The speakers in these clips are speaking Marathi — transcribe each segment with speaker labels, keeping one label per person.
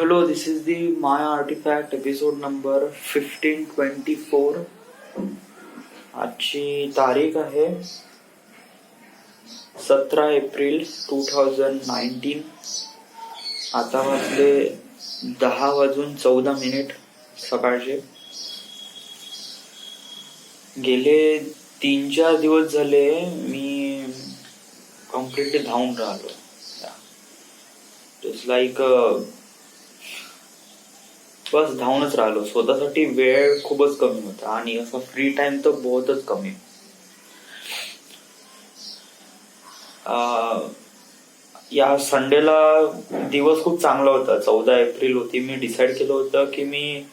Speaker 1: Hello, this is the Maya Artifact episode number 1524. आजची तारीख आहे 17 एप्रिल 2019. आता वाजले 10:14 सकाळचे. गेले 3-4 दिवस झाले मी कम्प्लिटली धावून राहिलो. इट्स लाईक बस धावूनच राहिलो. स्वतःसाठी वेळ खूपच कमी होता आणि असा फ्री टाइम तर बहुतच कमी. या संडेला दिवस खूप चांगला होता. 14 एप्रिल होती. मी डिसाईड केलं होतं की मी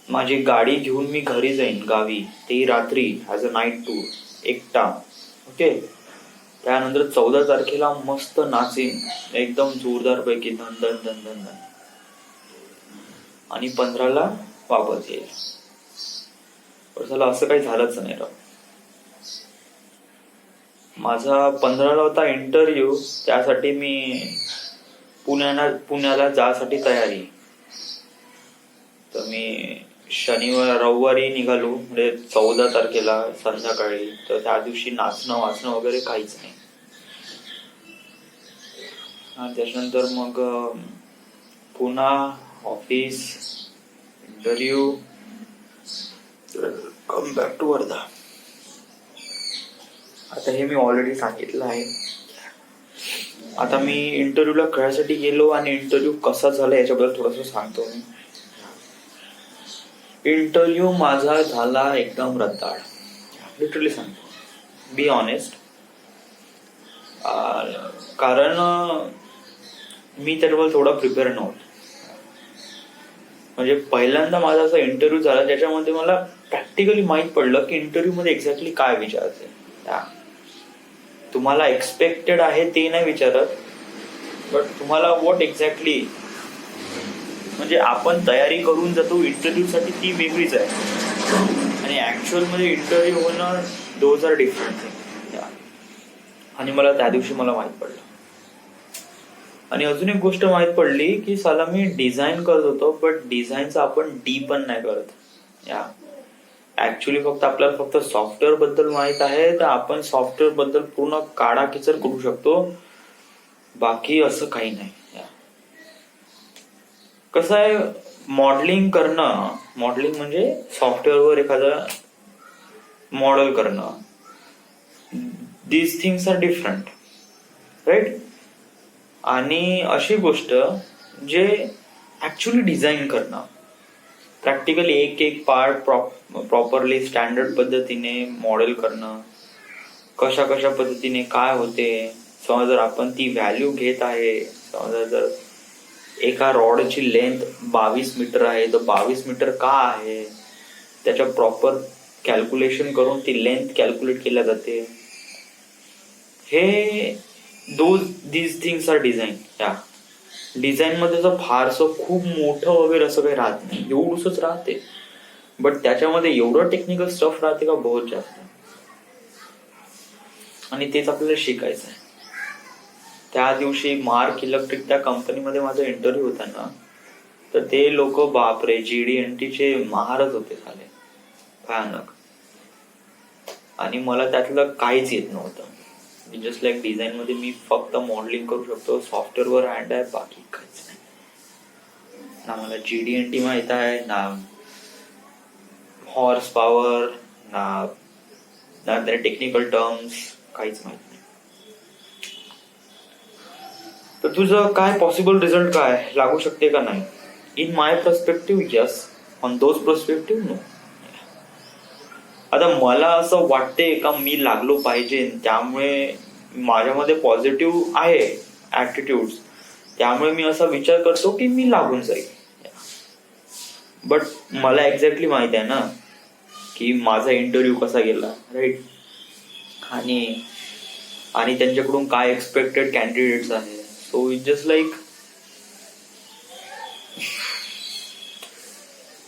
Speaker 1: माझी गाडी घेऊन मी घरी जाईन गावी, ते रात्री ॲज अ नाईट टूर एकटा. ओके. त्यानंतर 14 तारखेला मस्त नाचीन एकदम जोरदार पैकी धन धन धन धन धन, आणि 15ला वापस येईल. पण चला असं काही झालंच नाही राव. माझा 15ला होता इंटरव्ह्यू. त्यासाठी मी पुण्याला जायसाठी तयारी. तर मी रविवारी निघालो, म्हणजे 14 तारखेला संध्याकाळी. तर त्या दिवशी नाचणं वाचणं वगैरे काहीच नाही. आणि त्याच्यानंतर मग पुन्हा office, interview, come back to Wardha. आता हे मी ऑलरेडी सांगितलं आहे. आता मी इंटरव्ह्यूला कळायसाठी गेलो आणि इंटरव्ह्यू कसा झाला याच्याबद्दल थोडस सांगतो मी. इंटरव्ह्यू माझा झाला एकदम रद्दाळ, लिटरली सांगतो, बी ऑनेस्ट. कारण मी त्याच्याबद्दल थोडा प्रिपेअर नव्हतो. म्हणजे पहिल्यांदा माझा असा इंटरव्ह्यू झाला ज्याच्यामध्ये मला प्रॅक्टिकली माहित पडलं की इंटरव्ह्यू मध्ये एक्झॅक्टली काय विचारायचंय. तुम्हाला एक्सपेक्टेड आहे ते नाही विचारत, बट तुम्हाला व्हॉट एक्झॅक्टली, म्हणजे आपण तयारी करून जातो इंटरव्ह्यू साठी ती वेगळीच आहे, आणि ऍक्च्युअल मध्ये इंटरव्ह्यू होणं दोज आर डिफरंट थिंग. आणि मला त्या दिवशी माहित पडलं. आणि अजून एक गोष्ट माहित पडली की साला मी डिझाईन करत होतो, बट डिझाईनचं आपण डी पण नाही करत. ऍक्च्युअली आपल्याला फक्त सॉफ्टवेअर बद्दल माहित आहे, तर आपण सॉफ्टवेअर बद्दल पूर्ण काडाकिचर करू शकतो. बाकी असं काही नाही. कसं आहे, मॉडेलिंग म्हणजे सॉफ्टवेअरवर एखादं मॉडेल करणं, these things are different, right. आणि अशी गोष्ट जे ऍक्च्युअली डिझाईन करणं, प्रॅक्टिकली एक पार्ट प्रॉपरली स्टँडर्ड पद्धतीने मॉडेल करणं, कशा पद्धतीने काय होते. समजा जर आपण ती व्हॅल्यू घेत आहे, समजा जर एका रॉडची लेंथ 22 मीटर आहे, तर 22 मीटर का आहे, त्याच्या प्रॉपर कॅल्क्युलेशन करून ती लेंथ कॅल्क्युलेट केल्या जाते. हे these things are design. Design मध्ये तर फारसं खूप मोठं वगैरे असं काही राहत नाही, एवढंच राहते. बट त्याच्यामध्ये एवढं टेक्निकल स्टफ राहते का बहुत जास्त. आणि तेच आपल्याला शिकायचं आहे. त्या दिवशी मार्क इलेक्ट्रिक त्या कंपनीमध्ये माझा इंटरव्ह्यू होता ना, तर ते लोक बापरे GD&Tचे महारच होते झाले, भयानक. आणि मला त्यातलं काहीच येत नव्हतं. जस्ट लाईक डिझाईन मध्ये मी फक्त मॉडेलिंग करू शकतो, सॉफ्टवेअरवर हँड आहे, बाकी काहीच नाही. ना मला GD&T माहित आहे, ना हॉर्स पॉवर, ना टेक्निकल टर्म्स, काहीच माहित नाही. तर तुझं काय पॉसिबल रिझल्ट काय लागू शकते का नाही? In my perspective yes, on those perspective no. आता मला असं वाटते का मी लागलो पाहिजे, त्यामुळे माझ्यामध्ये पॉझिटिव्ह आहे ऍटिट्यूड्स, त्यामुळे मी असा विचार करतो की मी लागून जाईल. बट मला एक्झॅक्टली माहित आहे ना की माझा इंटरव्ह्यू कसा गेला, राईट. आणि त्यांच्याकडून काय एक्सपेक्टेड कॅन्डिडेट्स आहे. सो इट जस्ट लाईक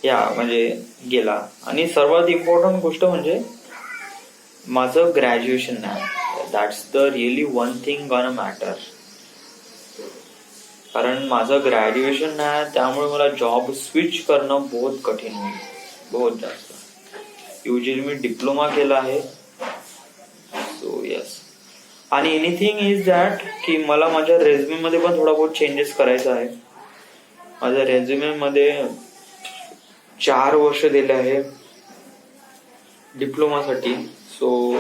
Speaker 1: म्हणजे गेला. आणि सर्वात इम्पॉर्टंट गोष्ट म्हणजे माझं ग्रॅज्युएशन नाही. That's the really one thing gonna matter. कारण माझं ग्रॅज्युएशन नाही, त्यामुळे मला जॉब स्विच करणं बहुत कठीण होईल, बहुत जास्त. युजली मी डिप्लोमा केला आहे. So yes. आणि एनिथिंग इज दॅट की मला माझ्या रेझ्युमे मध्ये पण थोडा बहुत चेंजेस करायचा आहे. माझ्या रेझ्युमे मध्ये 4 वर्ष दिले आहे डिप्लोमासाठी. सो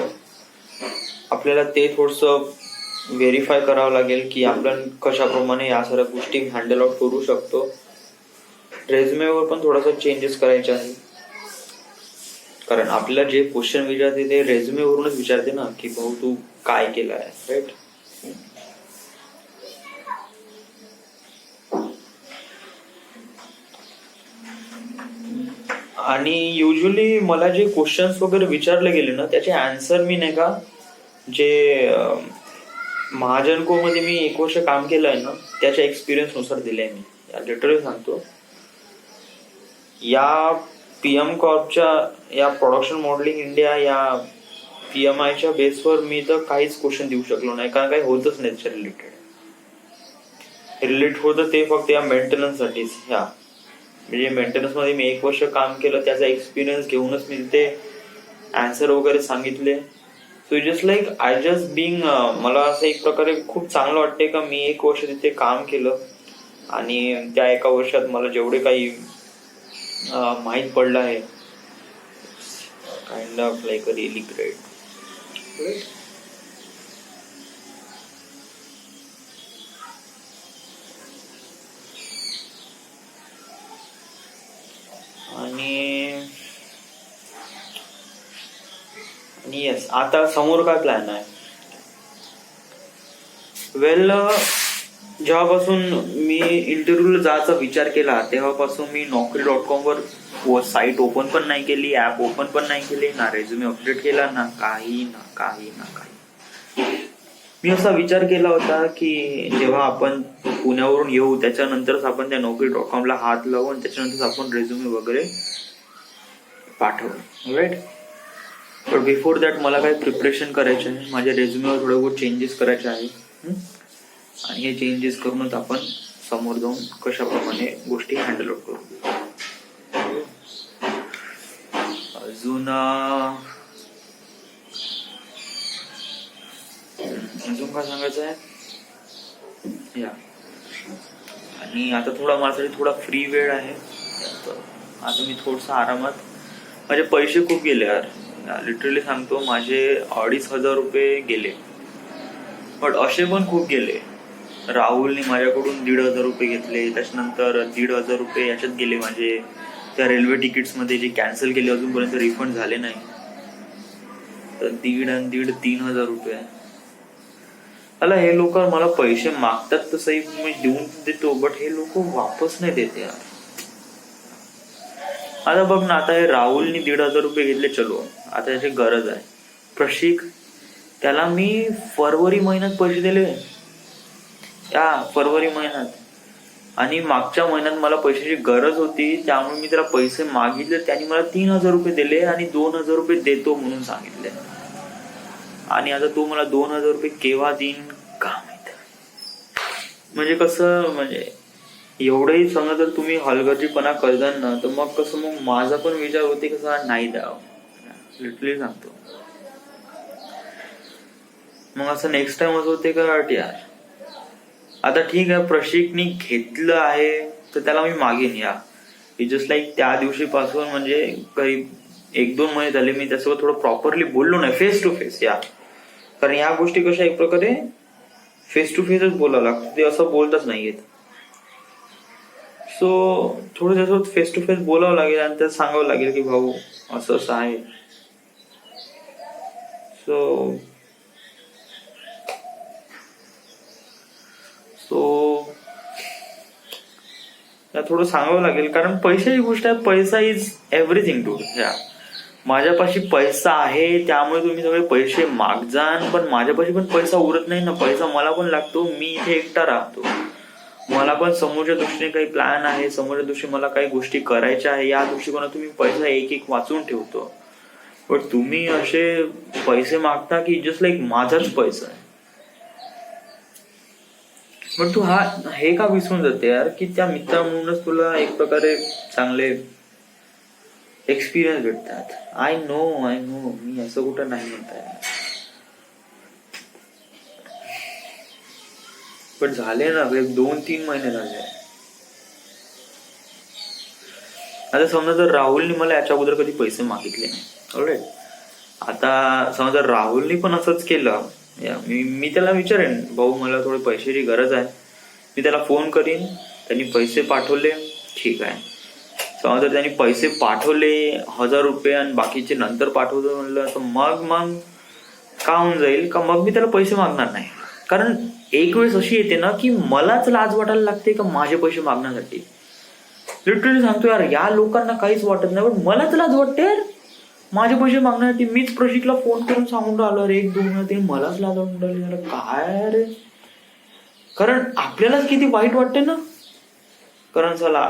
Speaker 1: आपल्याला ते थोडंसं व्हेरीफाय करावं लागेल की आपण कशाप्रमाणे या सर्व गोष्टी हँडल आउट करू शकतो. रेझ्युमेवर पण थोडासा चेंजेस करायचे आहे, कारण आपल्याला जे क्वेश्चन विचारते ते रेझ्युमेवरूनच विचारते ना, की भाऊ तू काय केलं आहे, राईट. आणि युजली मला जे क्वेश्चन्स वगैरे विचारले गेले ना, त्याचे आन्सर मी नाही का, जे महाजनको मध्ये मी 1 वर्ष काम केलं आहे ना, त्याच्या एक्सपिरियन्स नुसार दिले मी. लिटरली सांगतो, या PM कॉर्पच्या, या प्रोडक्शन मॉडेलिंग इंडिया, या PMIच्या बेसवर मी तर काहीच क्वेश्चन देऊ शकलो नाही, कारण काही होतच नाही त्याच्या रिलेटेड होतं ते फक्त या मेंटेनन्स साठीच. म्हणजे मेंटेनन्स मध्ये मी 1 वर्ष काम केलं, त्याचा एक्सपिरियन्स घेऊनच मी ते आन्सर वगैरे सांगितले. So just like I just being, मला असं एक प्रकारे खूप चांगलं वाटते का मी 1 वर्ष तिथे काम केलं आणि त्या 1 वर्षात मला जेवढे काही माहीत पडलं आहे, kind of like a really great. आणि येस, आता समोर काय प्लॅन आहे? वेल, जेव्हापासून मी इंटरव्ह्यूला जायचा विचार केला तेव्हापासून मी Naukri.com वर साईट ओपन पण नाही केली, ऍप ओपन पण नाही केली, ना रेझ्युमे अपडेट केला, ना काही. मी असा विचार केला होता की जेव्हा आपण पुण्यावरून येऊ त्याच्यानंतरच आपण त्या Naukri.com ला हात लावू आणि त्याच्यानंतर आपण रेझ्युमे वगैरे पाठवू, राईट. पण बिफोर दॅट मला काही प्रिपरेशन करायचे आहे, माझ्या रेझ्युमेवर थोडे बहुत चेंजेस करायचे आहे, आणि हे चेंजेस करूनच आपण समोर जाऊन कशाप्रमाणे गोष्टी हँडल आउट करू. अजून काय सांगायचं आहे या. आणि आता थोडा माझ्यासाठी थोडा फ्री वेळ आहे, आता मी थोडसा आरामात. माझे पैसे खूप गेले यार, लिटरली सांगतो, माझे 2,500 रुपये गेले. पण असे पण खूप गेले. राहुलने माझ्याकडून 1,500 रुपये घेतले, त्याच्यानंतर 1,500 रुपये याच्यात गेले माझे त्या रेल्वे तिकीट्स मध्ये, जे कॅन्सल केले अजूनपर्यंत रिफंड झाले नाही. तर 1,500 आणि 3,000 रुपये. अला हे लोक मला पैसे मागतात तर सही मी देऊन देतो, बट हे लोक वापस नाही देते यार. आता बघ ना, आता हे राहुलनी 1,500 रुपये घेतले, चलो आता याची गरज आहे. प्रशिक, त्याला मी फरवरी महिन्यात पैसे दिले, या फरवरी महिन्यात, आणि मागच्या महिन्यात मला पैशाची गरज होती त्यामुळे मी त्याला पैसे मागितले, त्याने मला 3,000 रुपये दिले आणि 2,000 रुपये देतो म्हणून सांगितले. आणि आता तो मला 2,000 रुपये केव्हा देईन का माहित. म्हणजे कसं, म्हणजे एवढंही समजा जर तुम्ही हलगर्जीपणा करताल ना, तर मग कसं, मग माझा पण विचार होते कसा नाही द्यावं, लिटरली सांगतो. मग असं नेक्स्ट टाइम असं होते का यार, आता ठीक आहे प्रशिकनी घेतलं आहे तर त्याला मी मागेन या. जस्ट लाईक त्या दिवशीपासून म्हणजे करीब 1-2 महिने झाले मी त्यासोबत थोडं प्रॉपरली बोललो नाही, फेस टू फेस या. कारण या गोष्टी कशा एक प्रकारे फेस टू फेसच बोलावं लागतं, ते असं बोलतच नाही येत. सो थोडं त्यासोबत फेस टू फेस बोलावं लागेल आणि त्यात सांगावं लागेल की भाऊ असं असं आहे. सो थोडं सांगावं लागेल, कारण पैशाची गोष्ट आहे, पैसा इज एव्हरीथिंग टू. माझ्यापाशी पैसा आहे त्यामुळे तुम्ही सगळे पैसे मागजान, पण माझ्यापाशी पण पैसा उरत नाही ना, पैसा मला पण लागतो. मी इथे एकटा राहतो, मला पण समोरच्या दृष्टीने काही प्लॅन आहे, समोरच्या दृष्टीने मला काही गोष्टी करायच्या आहे, या दृष्टिकोनात तुम्ही पैसा एक वाचून ठेवतो. पण तुम्ही असे पैसे मागता की जस्ट लाईक माझाच पैसा आहे. पण तू हे का विसरून जाते यार, की त्या मित्रा म्हणूनच तुला एक प्रकारे चांगले एक्सपिरियन्स भेटतात. आय नो मी असं कुठं नाही म्हणताय, पण झाले ना 2-3 महिने झाले. आता समजा जर राहुलने मला याच्या अगोदर कधी पैसे मागितले नाही, ऑलराईट, आता समजा राहुलने पण असंच केलं, मी त्याला विचारेन, भाऊ मला थोडे पैशाची गरज आहे, मी त्याला फोन करीन, त्यांनी पैसे पाठवले, ठीक आहे. समजा त्यांनी पैसे पाठवले 1000 रुपये आणि बाकीचे नंतर पाठवतो म्हणलं, तर मग का होऊन जाईल का, मग मी त्याला पैसे मागणार नाही. कारण एक वेळेस अशी येते ना की मलाच लाज वाटायला लागते का माझे पैसे मागण्यासाठी. लिटरली सांगतो यार, या लोकांना काहीच वाटत नाही, पण मलाच लाज वाटते यार माझे पैसे मागण्यासाठी. मीच प्रशिकला फोन करून सांगून राहिलो, अरे 1-2 मलाच लाज वाटून राहिली, काय रे. कारण आपल्यालाच किती वाईट वाटते ना. कारण चला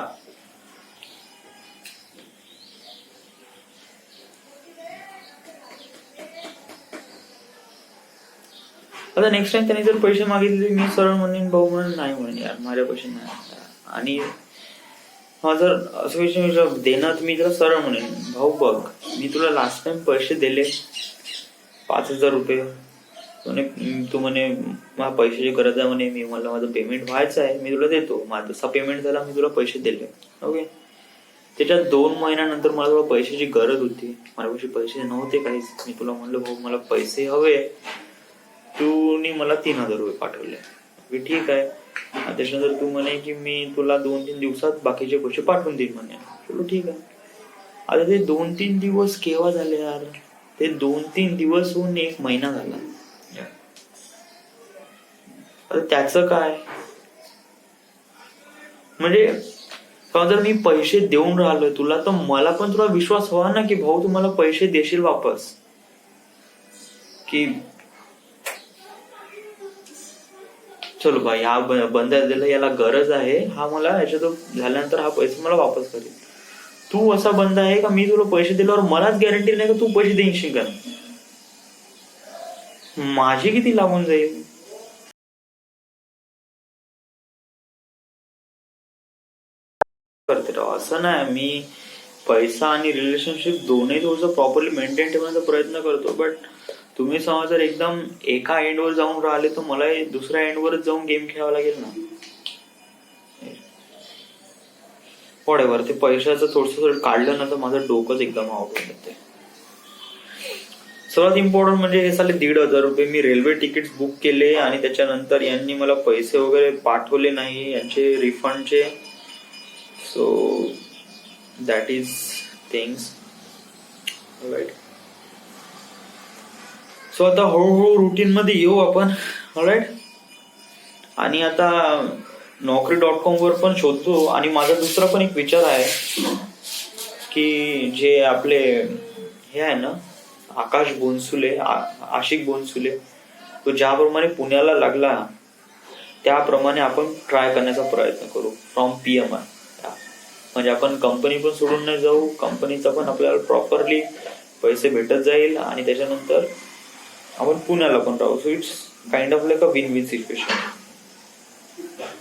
Speaker 1: आता नेक्स्ट टाइम त्यांनी जर पैसे मागितले, मी सरळ म्हणेन भाऊ म्हणून नाही म्हणेन यार माझ्या पैसे नाही. आणि जर असं विषय देणं, मी जरा सरळ म्हणेन, भाऊ बघ मी तुला लास्ट टाइम पैसे दिले 5000 रुपये, तू म्हणे मला पैशाची गरज आहे म्हणे, मला माझं पेमेंट व्हायचं आहे, मी तुला देतो. माझा जसा पेमेंट झाला मी तुला पैसे दिले, ओके. त्याच्यात 2 महिन्यानंतर मला तुला पैशाची गरज होती, माझ्यापाशी पैसे नव्हते काहीच, मी तुला म्हणलं भाऊ मला पैसे हवे, तू मला 3000 रुपये पाठवले, ठीक आहे. त्याच्यानंतर तू म्हणे की मी तुला 2-3 दिवसात बाकीचे पैसे पाठवून देईन म्हणे, चलो ठीक आहे. आता ते 2-3 दिवस केव्हा झाले यार, ते 2-3 दिवस होऊन 1 महिना झाला. आता त्याचं काय, म्हणजे जर मी पैसे देऊन राहिलोय तुला, तर मला पण तुला विश्वास हवा ना की भाऊ तू मला पैसे देशील वापस, की चलो भाई हा बंद दिला, याला गरज आहे, हा मला याच्यात झाल्यानंतर हा पैसे मला वापस करेल. तू असा बंद आहे का मी तुला पैसे दिल्यावर मलाच गॅरंटी नाही का तू पैसे देशील का, माझे किती लागून जाईल. करते राव असं नाही, मी पैसा आणि रिलेशनशिप दोन्ही थोडंसं प्रॉपरली मेंटेन ठेवण्याचा प्रयत्न करतो. बट तुम्ही समजा जर एकदम एका एंडवर जाऊन राहिले, तर मला दुसऱ्या एंडवरच जाऊन गेम खेळावा लागेल ना. वॉटेवर ते पैशाचं थोडस काढलं ना तर माझं डोकंच एकदम आउट होऊन जाते. सर्वात इम्पॉर्टंट म्हणजे हे साले 1500 रुपये मी रेल्वे तिकीट बुक केले आणि त्याच्यानंतर यांनी मला पैसे वगैरे पाठवले नाही यांचे रिफंडचे. So that is things, right. So आता हळूहळू रुटीन मध्ये येऊ आपण, राईट. आणि आता Naukri.com वर पण शोधतो. आणि माझा दुसरा पण एक विचार आहे की जे आपले हे आहे ना आशिक बोनसुले, तो ज्याप्रमाणे पुण्याला लागला त्याप्रमाणे आपण ट्राय करण्याचा प्रयत्न करू फ्रॉम PMI. म्हणजे आपण कंपनी पण सोडून नाही जाऊ, कंपनीचा पण आपल्याला प्रॉपरली पैसे भेटत जाईल आणि त्याच्यानंतर आपण पुण्याला पण राहू. So it's kind of like a win-win situation.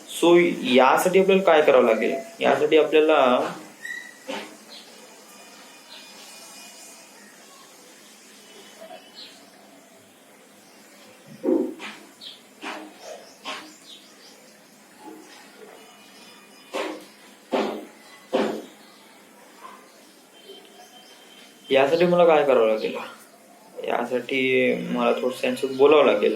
Speaker 1: So यासाठी आपल्याला काय करावं लागेल, यासाठी आपल्याला मला काय करावं लागेल, यासाठी मला थोडं त्यांच्यासोबत बोलावं लागेल.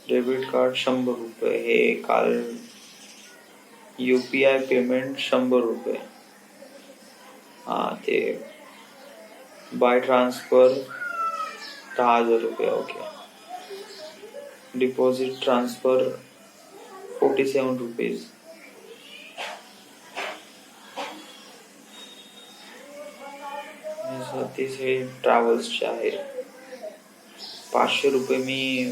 Speaker 1: डेबिट कार्ड 100 रुपये, हे काल UPI पेमेंट 100 रुपये, ते बाय ट्रान्सफर 10,000 रुपये, ओके. Deposit transfer 47 rupees. हे ट्रॅव्हल्सचे आहे 500 रुपये. मी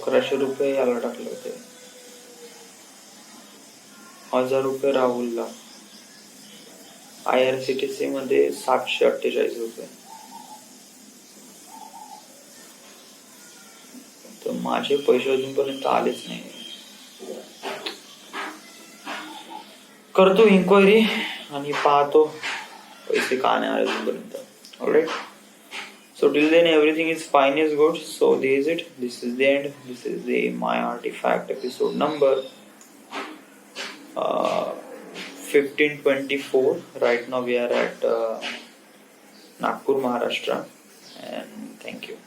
Speaker 1: 1100 रुपये याला टाकले होते, 1000 रुपये राहुलला, IRCTC मध्ये 748 रुपये. तर माझे पैसे अजूनपर्यंत आलेच नाही. करतो इन्क्वायरी आणि पाहतो पैसे का नाही आले अजूनपर्यंत. All right, so till then everything is fine, is good. So this is it, this is the end, this is the My Artifact episode number 1524. Right now we are at Nagpur, Maharashtra, and thank you.